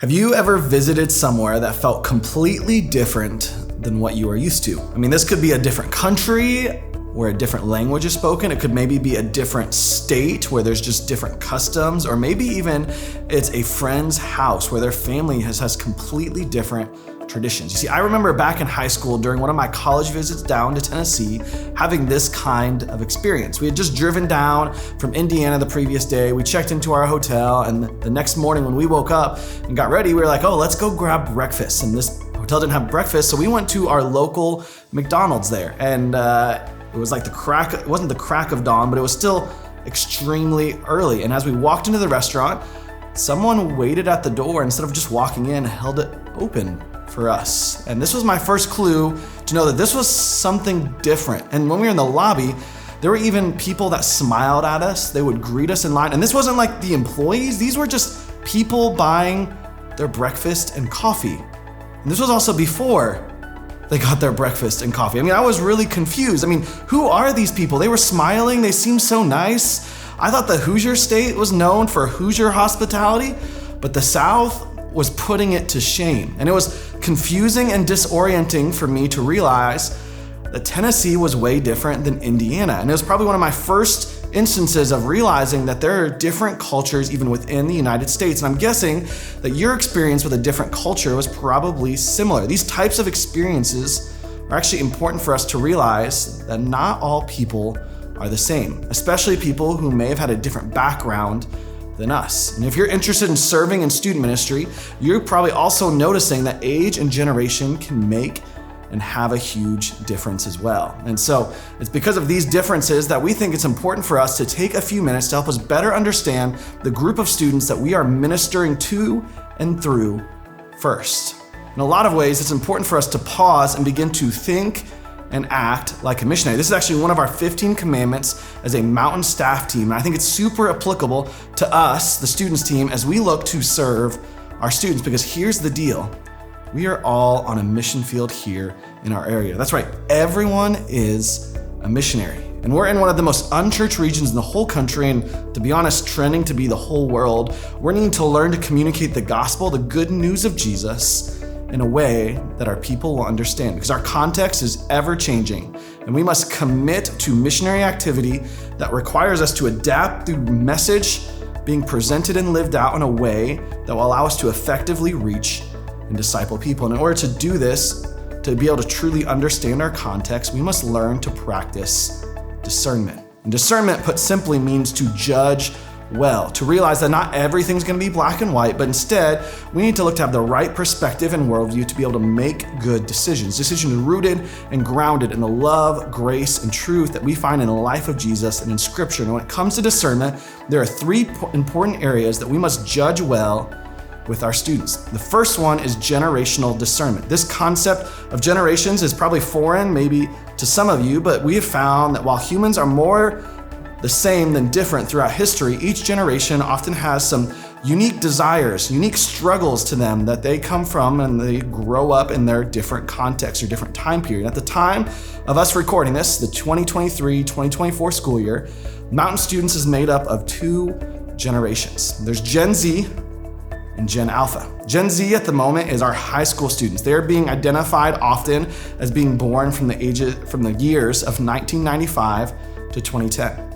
Have you ever visited somewhere that felt completely different than what you are used to? I mean, this could be a different country where a different language is spoken. It could maybe be a different state where there's just different customs, or maybe even it's a friend's house where their family has completely different traditions. You see, I remember back in high school during one of my college visits down to Tennessee having this kind of experience. We had just driven down from Indiana the previous day. We checked into our hotel, and the next morning when we woke up and got ready, we were like, oh, let's go grab breakfast. And this hotel didn't have breakfast, so we went to our local McDonald's there. And it was like it wasn't the crack of dawn, but it was still extremely early. And as we walked into the restaurant, someone waited at the door instead of just walking in, held it open for us. And this was my first clue to know that this was something different. And when we were in the lobby, there were even people that smiled at us. They would greet us in line. And this wasn't like the employees. These were just people buying their breakfast and coffee. And this was also before they got their breakfast and coffee. I mean, I was really confused. I mean, who are these people? They were smiling. They seemed so nice. I thought the Hoosier State was known for Hoosier hospitality, but the South was putting it to shame. And it was confusing and disorienting for me to realize that Tennessee was way different than Indiana. And it was probably one of my first instances of realizing that there are different cultures even within the United States. And I'm guessing that your experience with a different culture was probably similar. These types of experiences are actually important for us to realize that not all people are the same, especially people who may have had a different background than us. And if you're interested in serving in student ministry, you're probably also noticing that age and generation can make and have a huge difference as well. And so it's because of these differences that we think it's important for us to take a few minutes to help us better understand the group of students that we are ministering to and through first. In a lot of ways, it's important for us to pause and begin to think and act like a missionary. This is actually one of our 15 commandments as a mountain staff team. And I think it's super applicable to us, the students team, as we look to serve our students, because here's the deal. We are all on a mission field here in our area. That's right, everyone is a missionary. And we're in one of the most unchurched regions in the whole country, and to be honest, trending to be the whole world. We're needing to learn to communicate the gospel, the good news of Jesus, in a way that our people will understand, because our context is ever changing, and we must commit to missionary activity that requires us to adapt the message being presented and lived out in a way that will allow us to effectively reach and disciple people. And in order to do this, to be able to truly understand our context, we must learn to practice discernment. And discernment, put simply, means to judge well, to realize that not everything's going to be black and white, but instead we need to look to have the right perspective and worldview to be able to make good decisions rooted and grounded in the love, grace, and truth that we find in the life of Jesus and in Scripture. And when it comes to discernment, there are three important areas that we must judge well with our students. The first one is generational discernment. This concept of generations is probably foreign maybe to some of you, but we have found that while humans are more the same than different throughout history, each generation often has some unique desires, unique struggles to them that they come from and they grow up in their different contexts or different time period. At the time of us recording this, the 2023-2024 school year, Mountain Students is made up of two generations. There's Gen Z and Gen Alpha. Gen Z at the moment is our high school students. They're being identified often as being born from the years of 1995 to 2010.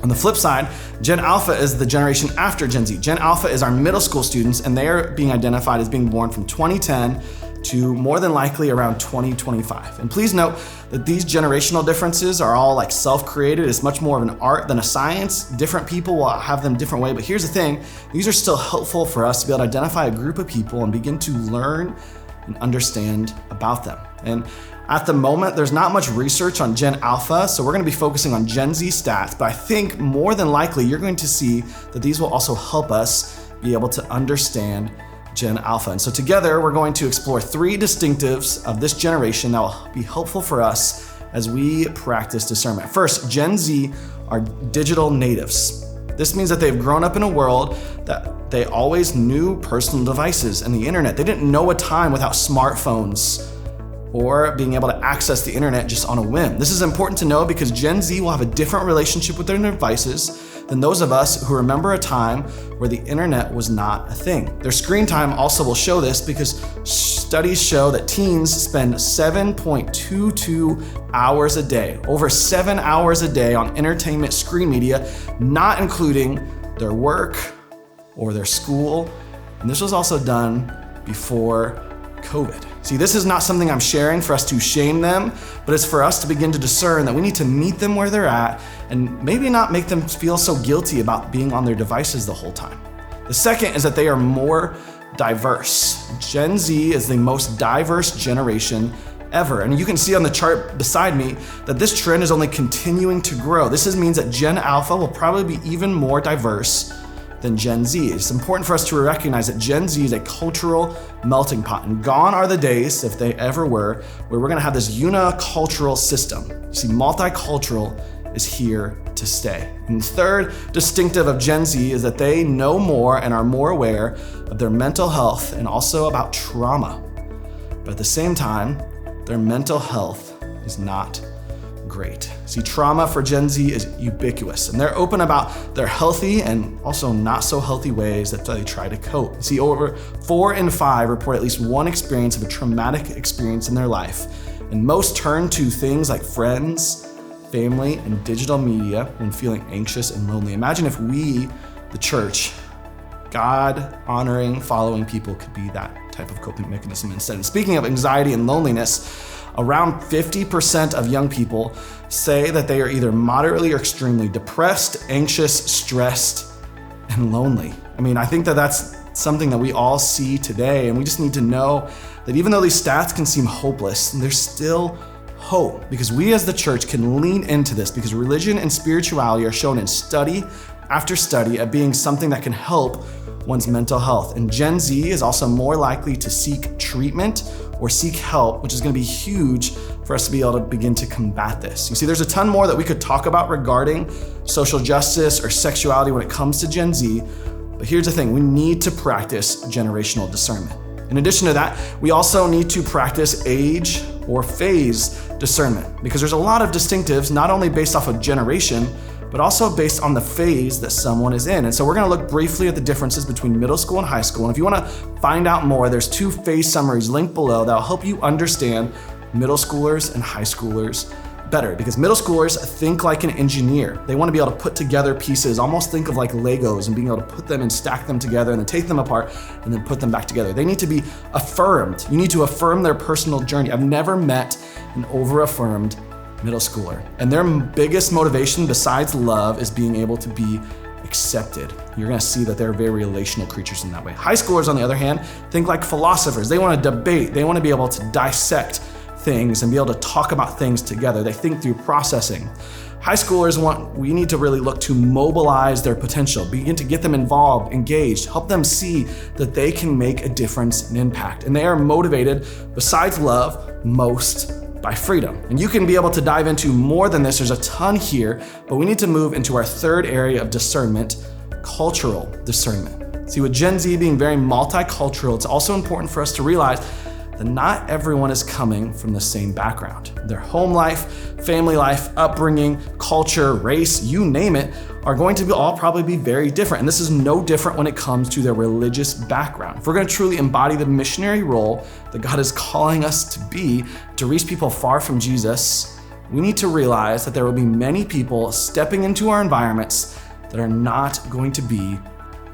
On the flip side, Gen Alpha is the generation after Gen Z. Gen Alpha is our middle school students, and they are being identified as being born from 2010 to more than likely around 2025. And please note that these generational differences are all like self-created. It's much more of an art than a science. Different people will have them different way, but here's the thing, these are still helpful for us to be able to identify a group of people and begin to learn and understand about them. And at the moment, there's not much research on Gen Alpha, so we're going to be focusing on Gen Z stats, but I think more than likely you're going to see that these will also help us be able to understand Gen Alpha. And so together, we're going to explore three distinctives of this generation that will be helpful for us as we practice discernment. First, Gen Z are digital natives. This means that they've grown up in a world that they always knew personal devices and the internet. They didn't know a time without smartphones or being able to access the internet just on a whim. This is important to know because Gen Z will have a different relationship with their devices than those of us who remember a time where the internet was not a thing. Their screen time also will show this because studies show that teens spend 7.22 hours a day, over 7 hours a day on entertainment screen media, not including their work or their school. And this was also done before COVID. See, this is not something I'm sharing for us to shame them, but it's for us to begin to discern that we need to meet them where they're at and maybe not make them feel so guilty about being on their devices the whole time. The second is that they are more diverse. Gen Z is the most diverse generation ever. And you can see on the chart beside me that this trend is only continuing to grow. This means that Gen Alpha will probably be even more diverse than Gen Z. It's important for us to recognize that Gen Z is a cultural melting pot, and gone are the days, if they ever were, where we're gonna have this unicultural system. You see, multicultural is here to stay. And the third distinctive of Gen Z is that they know more and are more aware of their mental health and also about trauma. But at the same time, their mental health is not great. See, trauma for Gen Z is ubiquitous, and they're open about their healthy and also not so healthy ways that they try to cope. See, over 4 in 5 report at least one experience of a traumatic experience in their life, and most turn to things like friends, family, and digital media when feeling anxious and lonely. Imagine if we, the church, God-honoring, following people, could be that type of coping mechanism instead. And speaking of anxiety and loneliness, around 50% of young people say that they are either moderately or extremely depressed, anxious, stressed, and lonely. I mean, I think that that's something that we all see today, and we just need to know that even though these stats can seem hopeless, there's still hope, because we as the church can lean into this, because religion and spirituality are shown in study after study at being something that can help one's mental health. And Gen Z is also more likely to seek treatment or seek help, which is going to be huge for us to be able to begin to combat this. You see, there's a ton more that we could talk about regarding social justice or sexuality when it comes to Gen Z, but here's the thing, we need to practice generational discernment. In addition to that, we also need to practice age or phase discernment, because there's a lot of distinctives, not only based off of generation, but also based on the phase that someone is in. And so we're gonna look briefly at the differences between middle school and high school. And if you wanna find out more, there's 2 phase summaries linked below that'll help you understand middle schoolers and high schoolers better, because middle schoolers think like an engineer. They wanna be able to put together pieces, almost think of like Legos, and being able to put them and stack them together and then take them apart and then put them back together. They need to be affirmed. You need to affirm their personal journey. I've never met an over-affirmed middle schooler. And their biggest motivation besides love is being able to be accepted. You're gonna see that they're very relational creatures in that way. High schoolers, on the other hand, think like philosophers. They wanna debate. They wanna be able to dissect things and be able to talk about things together. They think through processing. High schoolers we need to really look to mobilize their potential, begin to get them involved, engaged, help them see that they can make a difference and impact. And they are motivated, besides love, most by freedom. And you can be able to dive into more than this. There's a ton here, but we need to move into our third area of discernment, cultural discernment. See, with Gen Z being very multicultural, it's also important for us to realize that not everyone is coming from the same background. Their home life, family life, upbringing, culture, race, you name it, are going to all probably be very different. And this is no different when it comes to their religious background. If we're gonna truly embody the missionary role that God is calling us to be, to reach people far from Jesus, we need to realize that there will be many people stepping into our environments that are not going to be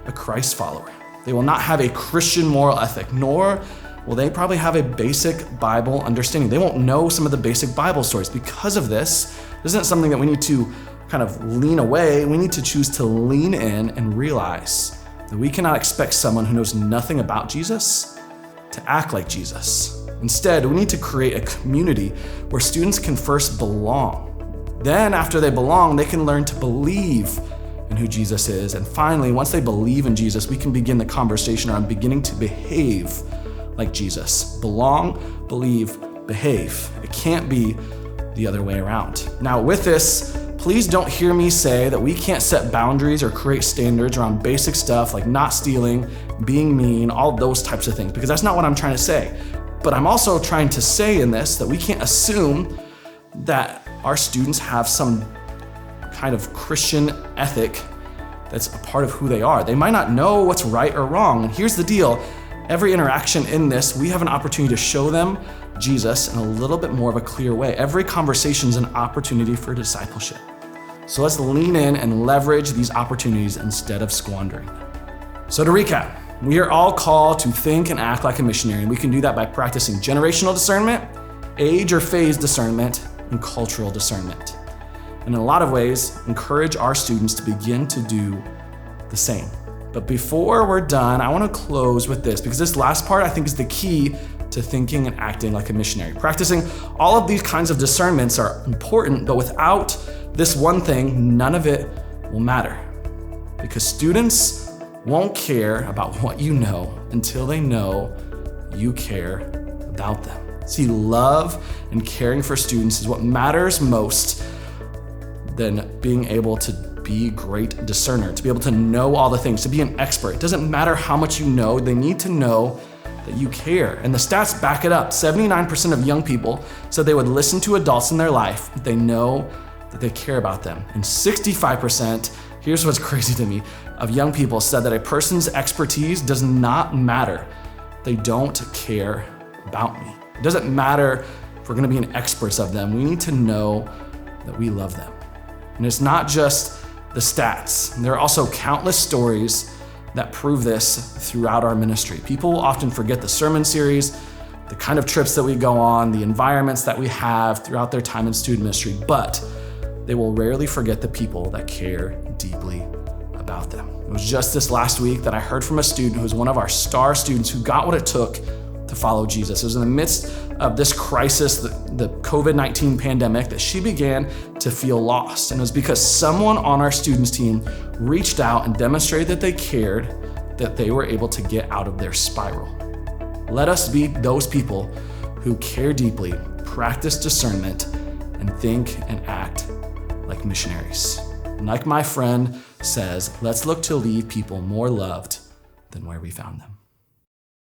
a Christ follower. They will not have a Christian moral ethic, nor will they probably have a basic Bible understanding. They won't know some of the basic Bible stories. Because of this isn't something that we need to kind of lean away. We need to choose to lean in and realize that we cannot expect someone who knows nothing about Jesus to act like Jesus. Instead, we need to create a community where students can first belong. Then after they belong, they can learn to believe in who Jesus is. And finally, once they believe in Jesus, we can begin the conversation around beginning to behave like Jesus. Belong, believe, behave. It can't be the other way around. Now with this, please don't hear me say that we can't set boundaries or create standards around basic stuff like not stealing, being mean, all those types of things, because that's not what I'm trying to say. But I'm also trying to say in this that we can't assume that our students have some kind of Christian ethic that's a part of who they are. They might not know what's right or wrong. And here's the deal. Every interaction in this, we have an opportunity to show them Jesus in a little bit more of a clear way. Every conversation is an opportunity for discipleship. So let's lean in and leverage these opportunities instead of squandering them. So to recap, we are all called to think and act like a missionary, and we can do that by practicing generational discernment, age or phase discernment, and cultural discernment. And in a lot of ways, encourage our students to begin to do the same. But before we're done, I want to close with this, because this last part I think is the key to thinking and acting like a missionary. Practicing all of these kinds of discernments are important, but without this one thing, none of it will matter. Because students won't care about what you know until they know you care about them. See, love and caring for students is what matters most than being able to be a great discerner, to be able to know all the things, to be an expert. It doesn't matter how much you know, they need to know that you care. And the stats back it up. 79% of young people said they would listen to adults in their life if they know that they care about them. And 65%, here's what's crazy to me, of young people said that a person's expertise does not matter. They don't care about me. It doesn't matter if we're gonna be an experts of them. We need to know that we love them. And it's not just the stats. There are also countless stories that prove this throughout our ministry. People will often forget the sermon series, the kind of trips that we go on, the environments that we have throughout their time in student ministry, but they will rarely forget the people that care deeply about them. It was just this last week that I heard from a student who was one of our star students who got what it took to follow Jesus. It was in the midst of this crisis, the COVID-19 pandemic, that she began to feel lost. And it was because someone on our students team reached out and demonstrated that they cared, that they were able to get out of their spiral. Let us be those people who care deeply, practice discernment, and think and act like missionaries. And like my friend says, let's look to leave people more loved than where we found them.